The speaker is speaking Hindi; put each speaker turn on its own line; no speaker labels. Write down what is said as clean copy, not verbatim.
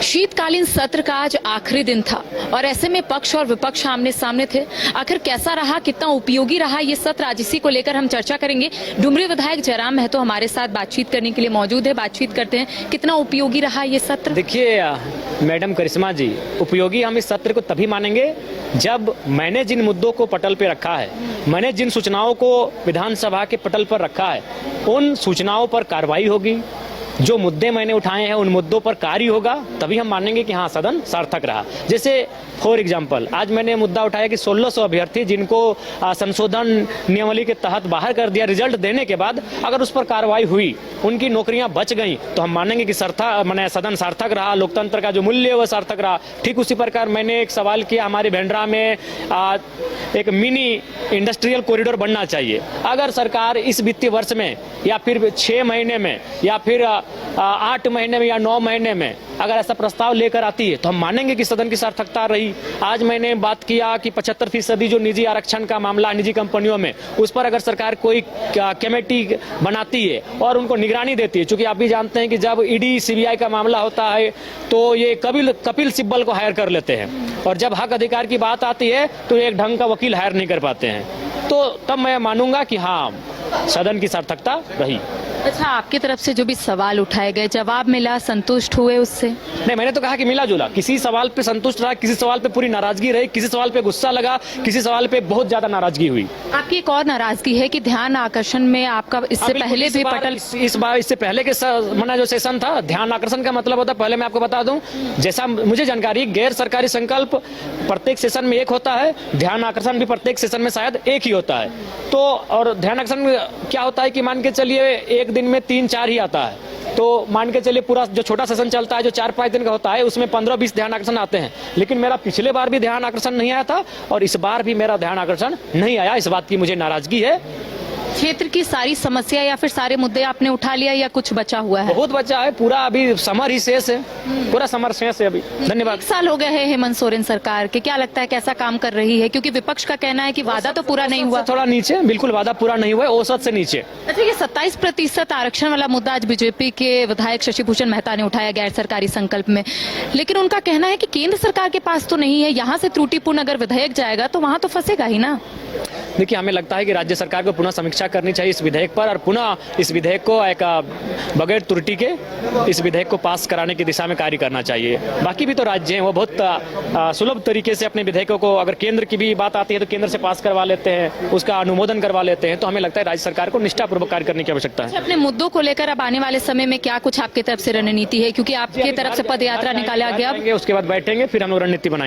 शीतकालीन सत्र का आज आखिरी दिन था और ऐसे में पक्ष और विपक्ष आमने सामने थे। आखिर कैसा रहा, कितना उपयोगी रहा ये सत्र, आज इसी को लेकर हम चर्चा करेंगे। डुमरी विधायक जयराम महतो हमारे साथ बातचीत करने के लिए मौजूद है। बातचीत करते हैं, कितना उपयोगी रहा ये सत्र।
देखिए मैडम करिश्मा जी, उपयोगी हम इस सत्र को तभी मानेंगे जब मैंने जिन मुद्दों को पटल पे रखा है, मैंने जिन सूचनाओं को विधानसभा के पटल पर रखा है, उन सूचनाओं पर कार्रवाई होगी। जो मुद्दे मैंने उठाए हैं उन मुद्दों पर कार्य होगा, तभी हम मानेंगे कि हाँ सदन सार्थक रहा। जैसे फॉर एग्जाम्पल आज मैंने मुद्दा उठाया कि 1600 अभ्यर्थी जिनको संशोधन नियमावली के तहत बाहर कर दिया, रिजल्ट देने के बाद अगर उस पर कार्रवाई हुई, उनकी नौकरियां बच गई, तो हम मानेंगे कि सदन सार्थक रहा, लोकतंत्र का जो मूल्य है वह सार्थक रहा। ठीक उसी प्रकार मैंने एक सवाल किया, हमारे भेंडरा में एक मिनी इंडस्ट्रियल कॉरिडोर बनना चाहिए। अगर सरकार इस वित्तीय वर्ष में या फिर 6 महीने में या फिर 8 महीने में या 9 महीने में अगर ऐसा प्रस्ताव लेकर आती है तो हम मानेंगे कि सदन की सार्थकता रही। आज मैंने बात किया कि 75% जो निजी आरक्षण का मामला निजी कंपनियों में, उस पर अगर सरकार कोई कमेटी बनाती है और उनको निगरानी देती है, क्योंकि आप भी जानते हैं कि जब ईडी सीबीआई का मामला होता है तो ये कपिल सिब्बल को हायर कर लेते हैं, और जब हक अधिकार की बात आती है तो एक ढंग का वकील हायर नहीं कर पाते हैं, तो तब मैं मानूंगा कि हाँ सदन की सार्थकता रही।
अच्छा, आपकी तरफ से जो भी सवाल उठाए गए, जवाब मिला, संतुष्ट हुए उससे?
नहीं, मैंने तो कहा कि मिला जुला। किसी सवाल पे संतुष्ट रहा, किसी सवाल पे पूरी नाराजगी रही, किसी सवाल पे गुस्सा लगा, किसी सवाल पे बहुत ज्यादा नाराजगी हुई।
आपकी एक और नाराजगी है कि ध्यान आकर्षण में आपका इससे पहले भी पटल,
इस बार इससे पहले के मना जो सेशन था, ध्यान आकर्षण का मतलब होता है, पहले मैं आपको बता दूं, जैसा मुझे जानकारी, गैर सरकारी संकल्प प्रत्येक सेशन में एक होता है, ध्यान आकर्षण भी प्रत्येक सेशन में शायद एक ही होता है। तो और ध्यान आकर्षण क्या होता है कि मान के चलिए एक दिन में 3-4 ही आता है, तो मान के चलिए पूरा जो छोटा सेशन चलता है जो 4-5 दिन का होता है, उसमें 15-20 ध्यान आकर्षण आते हैं। लेकिन मेरा पिछले बार भी ध्यान आकर्षण नहीं आया था और इस बार भी मेरा ध्यान आकर्षण नहीं आया। इस बात की मुझे नाराजगी है।
क्षेत्र की सारी समस्या या फिर सारे मुद्दे आपने उठा लिया या कुछ बचा हुआ है?
बहुत बचा है, पूरा अभी समर ही शेष है, पूरा समर शेष है अभी। धन्यवाद।
1 साल हो गए हैं हेमंत सोरेन सरकार के, क्या लगता है कैसा काम कर रही है? क्योंकि विपक्ष का कहना है कि वादा तो पूरा नहीं हुआ,
थोड़ा नीचे, बिल्कुल वादा पूरा नहीं हुआ, औसत से नीचे।
अच्छा, ये 27% आरक्षण वाला मुद्दा आज बीजेपी के विधायक शशि भूषण मेहता ने उठाया गैर सरकारी संकल्प में, लेकिन उनका कहना है कि केंद्र सरकार के पास तो नहीं है, यहाँ से त्रुटिपूर्ण अगर विधेयक जाएगा तो वहाँ तो फंसेगा ही ना।
देखिए, हमें लगता है कि राज्य सरकार को पुनः समीक्षा करनी चाहिए इस विधेयक पर, और पुनः इस विधेयक को एक बगैर त्रुटि के इस विधेयक को पास कराने की दिशा में कार्य करना चाहिए। बाकी भी तो राज्य हैं, वो बहुत सुलभ तरीके से अपने विधेयकों को, अगर केंद्र की भी बात आती है तो केंद्र से पास करवा लेते हैं, उसका अनुमोदन करवा लेते हैं। तो हमें लगता है राज्य सरकार को निष्ठापूर्वक कार्य करने की आवश्यकता है।
अपने मुद्दों को लेकर अब आने वाले समय में क्या कुछ आपकी तरफ से रणनीति है, क्योंकि आपकी तरफ से पद यात्रा निकाला गया,
उसके बाद बैठेंगे, फिर हम लोग रणनीति बनाएंगे।